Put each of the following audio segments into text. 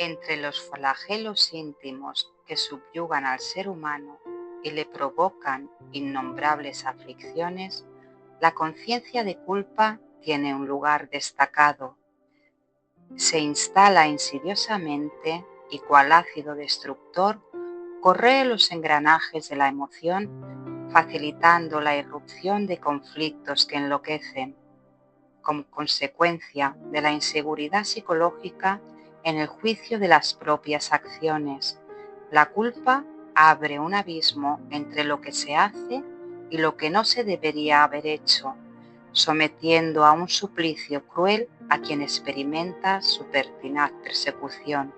Entre los flagelos íntimos que subyugan al ser humano y le provocan innombrables aflicciones, la conciencia de culpa tiene un lugar destacado. Se instala insidiosamente y cual ácido destructor corroe los engranajes de la emoción, facilitando la irrupción de conflictos que enloquecen. Como consecuencia de la inseguridad psicológica en el juicio de las propias acciones, la culpa abre un abismo entre lo que se hace y lo que no se debería haber hecho, sometiendo a un suplicio cruel a quien experimenta su pertinaz persecución.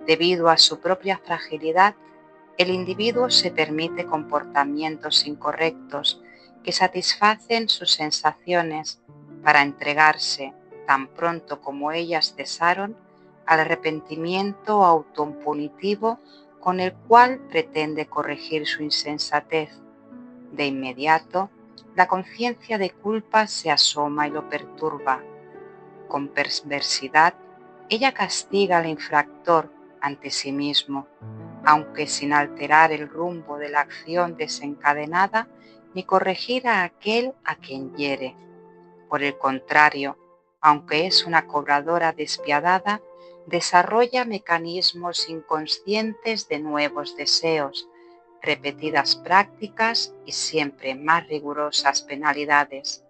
Debido a su propia fragilidad, el individuo se permite comportamientos incorrectos que satisfacen sus sensaciones para entregarse, tan pronto como ellas cesaron, al arrepentimiento autopunitivo con el cual pretende corregir su insensatez. De inmediato, la conciencia de culpa se asoma y lo perturba. Con perversidad, ella castiga al infractor ante sí mismo, aunque sin alterar el rumbo de la acción desencadenada ni corregir a aquel a quien hiere. Por el contrario, aunque es una cobradora despiadada, desarrolla mecanismos inconscientes de nuevos deseos, repetidas prácticas y siempre más rigurosas penalidades.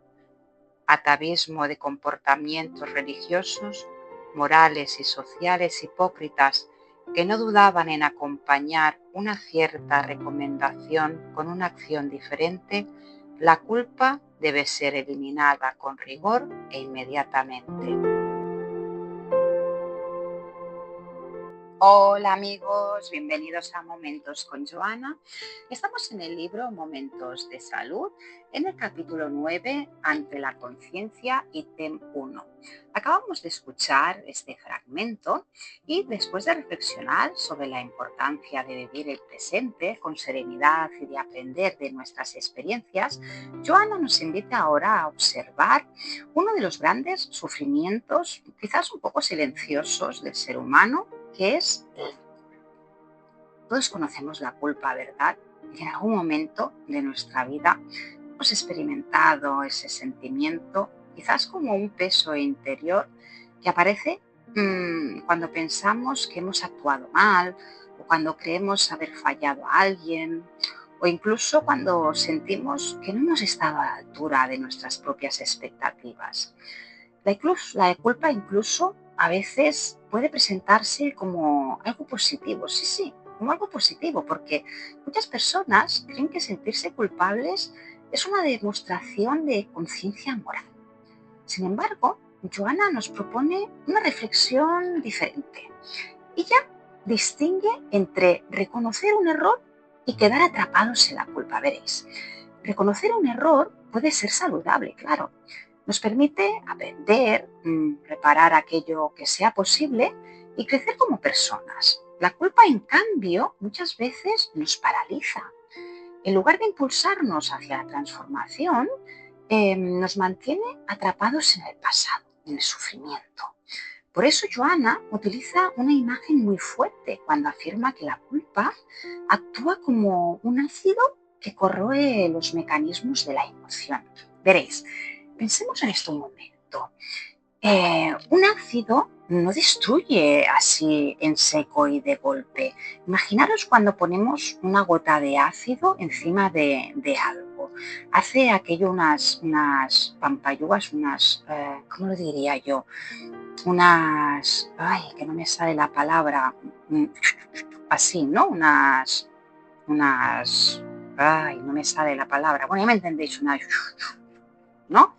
Atavismo de comportamientos religiosos, morales y sociales hipócritas que no dudaban en acompañar una cierta recomendación con una acción diferente, la culpa debe ser eliminada con rigor e inmediatamente. Hola amigos, bienvenidos a Momentos con Joana. Estamos en el libro Momentos de Salud, en el capítulo 9, Ante la conciencia, ítem 1. Acabamos de escuchar este fragmento y después de reflexionar sobre la importancia de vivir el presente con serenidad y de aprender de nuestras experiencias, Joana nos invita ahora a observar uno de los grandes sufrimientos, quizás un poco silenciosos del ser humano, que es todos conocemos la culpa, ¿verdad? Y en algún momento de nuestra vida hemos experimentado ese sentimiento, quizás como un peso interior que aparece cuando pensamos que hemos actuado mal o cuando creemos haber fallado a alguien o incluso cuando sentimos que no hemos estado a la altura de nuestras propias expectativas. La culpa incluso a veces puede presentarse como algo positivo, sí, como algo positivo, porque muchas personas creen que sentirse culpables es una demostración de conciencia moral. Sin embargo, Joana nos propone una reflexión diferente. Ella distingue entre reconocer un error y quedar atrapados en la culpa. Veréis, reconocer un error puede ser saludable, claro. Nos permite aprender, reparar aquello que sea posible y crecer como personas. La culpa, en cambio, muchas veces nos paraliza. En lugar de impulsarnos hacia la transformación, nos mantiene atrapados en el pasado, en el sufrimiento. Por eso Joana utiliza una imagen muy fuerte cuando afirma que la culpa actúa como un ácido que corroe los mecanismos de la emoción. Veréis, pensemos en esto un momento. Un ácido no destruye así en seco y de golpe. Imaginaros cuando ponemos una gota de ácido encima de algo. Hace aquello unas pampallugas, ¿cómo lo diría yo? Que no me sale la palabra, así, ¿no? No me sale la palabra. Bueno, ya me entendéis, ¿no?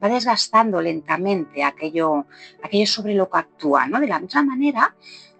Va desgastando lentamente aquello sobre lo que actúa, ¿no? De la misma manera,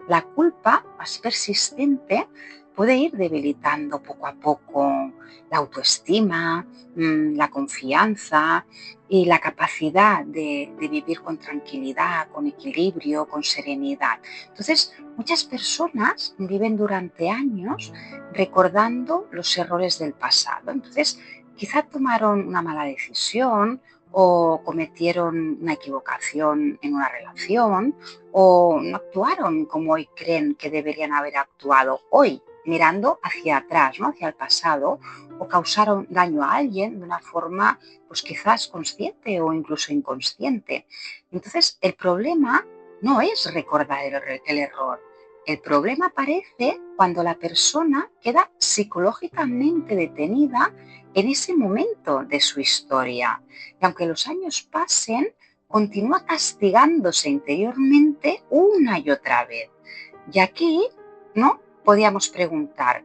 la culpa, más persistente, puede ir debilitando poco a poco la autoestima, la confianza y la capacidad de vivir con tranquilidad, con equilibrio, con serenidad. Entonces, muchas personas viven durante años recordando los errores del pasado. Entonces, quizá tomaron una mala decisión o cometieron una equivocación en una relación, o no actuaron como hoy creen que deberían haber actuado hoy, mirando hacia atrás, ¿no? Hacia el pasado, o causaron daño a alguien de una forma, pues quizás consciente o incluso inconsciente. Entonces, el problema no es recordar el error. El problema aparece cuando la persona queda psicológicamente detenida en ese momento de su historia. Y aunque los años pasen, continúa castigándose interiormente una y otra vez. Y aquí, ¿no? Podíamos preguntar,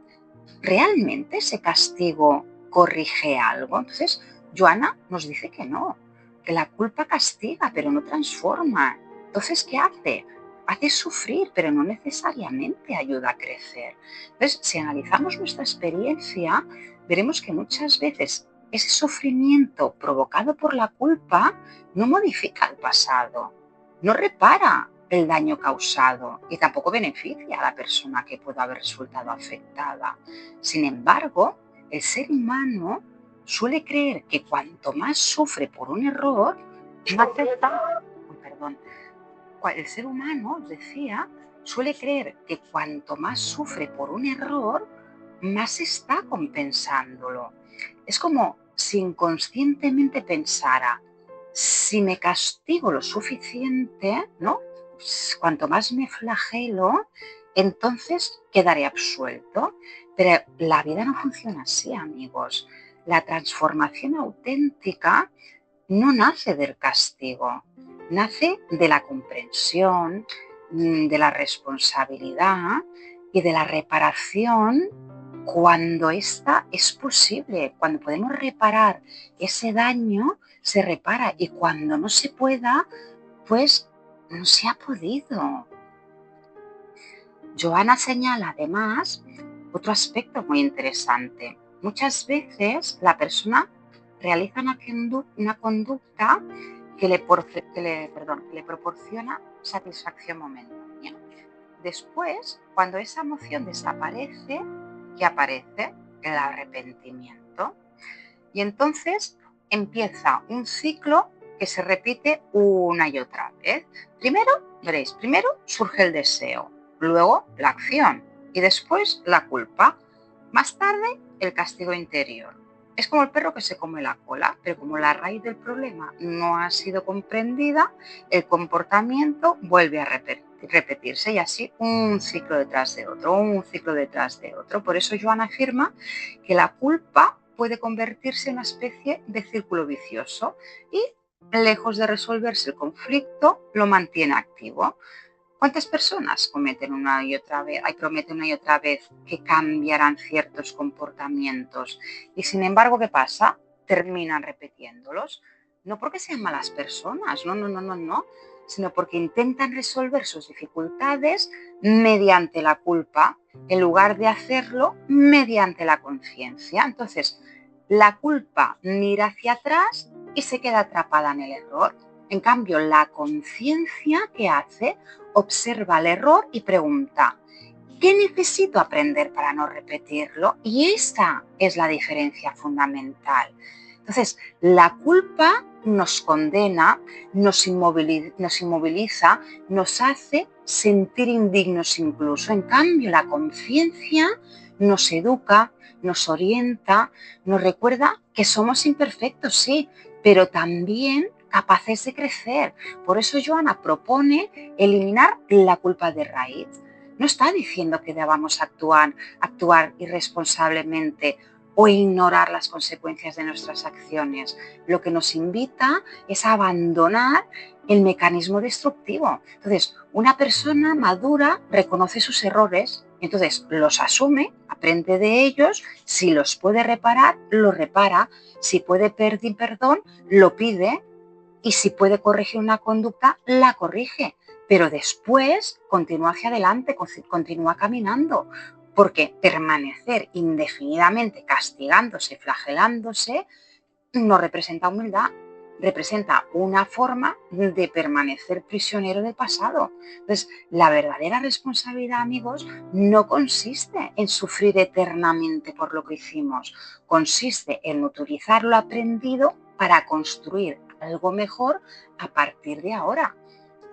¿realmente ese castigo corrige algo? Entonces, Joana nos dice que no, que la culpa castiga, pero no transforma. Entonces, ¿qué hace? Hace sufrir, pero no necesariamente ayuda a crecer. Entonces, si analizamos nuestra experiencia, veremos que muchas veces ese sufrimiento provocado por la culpa no modifica el pasado, no repara el daño causado y tampoco beneficia a la persona que pueda haber resultado afectada. Sin embargo, el ser humano suele creer que cuanto más sufre por un error, más está. Perdón. El ser humano, decía, suele creer que cuanto más sufre por un error, más está compensándolo. Es como si inconscientemente pensara, si me castigo lo suficiente, ¿no? Cuanto más me flagelo, entonces quedaré absuelto. Pero la vida no funciona así, amigos. La transformación auténtica no nace del castigo, nace de la comprensión, de la responsabilidad y de la reparación cuando esta es posible. Cuando podemos reparar ese daño, se repara, y cuando no se pueda, pues no se ha podido. Joana señala además otro aspecto muy interesante. Muchas veces la persona realiza una conducta que le proporciona satisfacción momentánea. Después, cuando esa emoción desaparece, ¿qué aparece? El arrepentimiento. Y entonces empieza un ciclo que se repite una y otra vez. Primero surge el deseo, luego la acción y después la culpa. Más tarde, el castigo interior. Es como el perro que se come la cola, pero como la raíz del problema no ha sido comprendida, el comportamiento vuelve a repetirse, y así un ciclo detrás de otro, un ciclo detrás de otro. Por eso Joana afirma que la culpa puede convertirse en una especie de círculo vicioso y, lejos de resolverse el conflicto, lo mantiene activo. ¿Cuántas personas prometen una y otra vez que cambiarán ciertos comportamientos? Y sin embargo, ¿qué pasa? Terminan repitiéndolos. No porque sean malas personas, no, sino porque intentan resolver sus dificultades mediante la culpa, en lugar de hacerlo mediante la conciencia. Entonces, la culpa mira hacia atrás y se queda atrapada en el error. En cambio, la conciencia, ¿qué hace? Observa el error y pregunta, ¿qué necesito aprender para no repetirlo? Y esa es la diferencia fundamental. Entonces, la culpa nos condena, nos inmoviliza, nos hace sentir indignos incluso. En cambio, la conciencia nos educa, nos orienta, nos recuerda que somos imperfectos, sí, pero también capaces de crecer. Por eso Joana propone eliminar la culpa de raíz. No está diciendo que debamos actuar irresponsablemente o ignorar las consecuencias de nuestras acciones. Lo que nos invita es a abandonar el mecanismo destructivo. Entonces, una persona madura reconoce sus errores, entonces los asume, aprende de ellos, si los puede reparar, los repara, si puede pedir perdón, lo pide, y si puede corregir una conducta, la corrige, pero después continúa hacia adelante, continúa caminando, porque permanecer indefinidamente castigándose, flagelándose, no representa humildad, representa una forma de permanecer prisionero del pasado. Entonces, la verdadera responsabilidad, amigos, no consiste en sufrir eternamente por lo que hicimos, consiste en utilizar lo aprendido para construir algo mejor a partir de ahora.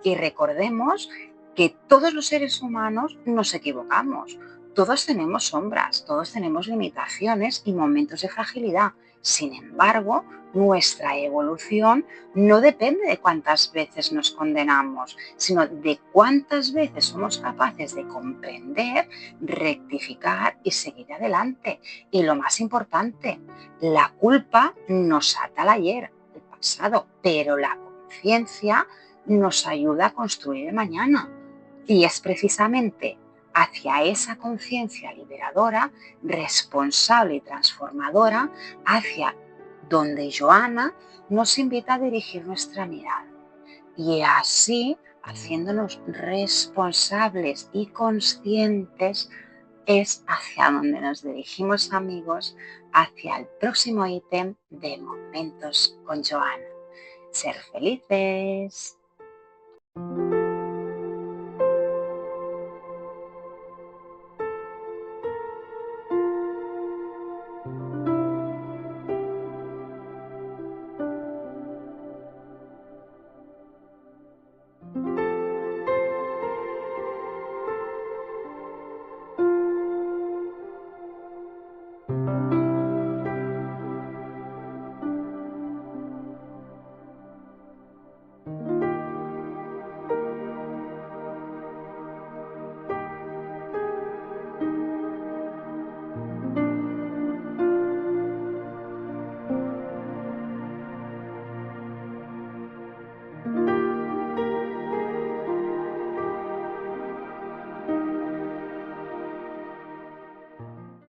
Y recordemos que todos los seres humanos nos equivocamos. Todos tenemos sombras, todos tenemos limitaciones y momentos de fragilidad. Sin embargo, nuestra evolución no depende de cuántas veces nos condenamos, sino de cuántas veces somos capaces de comprender, rectificar y seguir adelante. Y lo más importante, la culpa nos ata al ayer, el pasado, pero la conciencia nos ayuda a construir el mañana. Y es precisamente hacia esa conciencia liberadora, responsable y transformadora, hacia donde Joana nos invita a dirigir nuestra mirada. Y así, haciéndonos responsables y conscientes, es hacia donde nos dirigimos, amigos, hacia el próximo ítem de Momentos con Joana. Ser felices.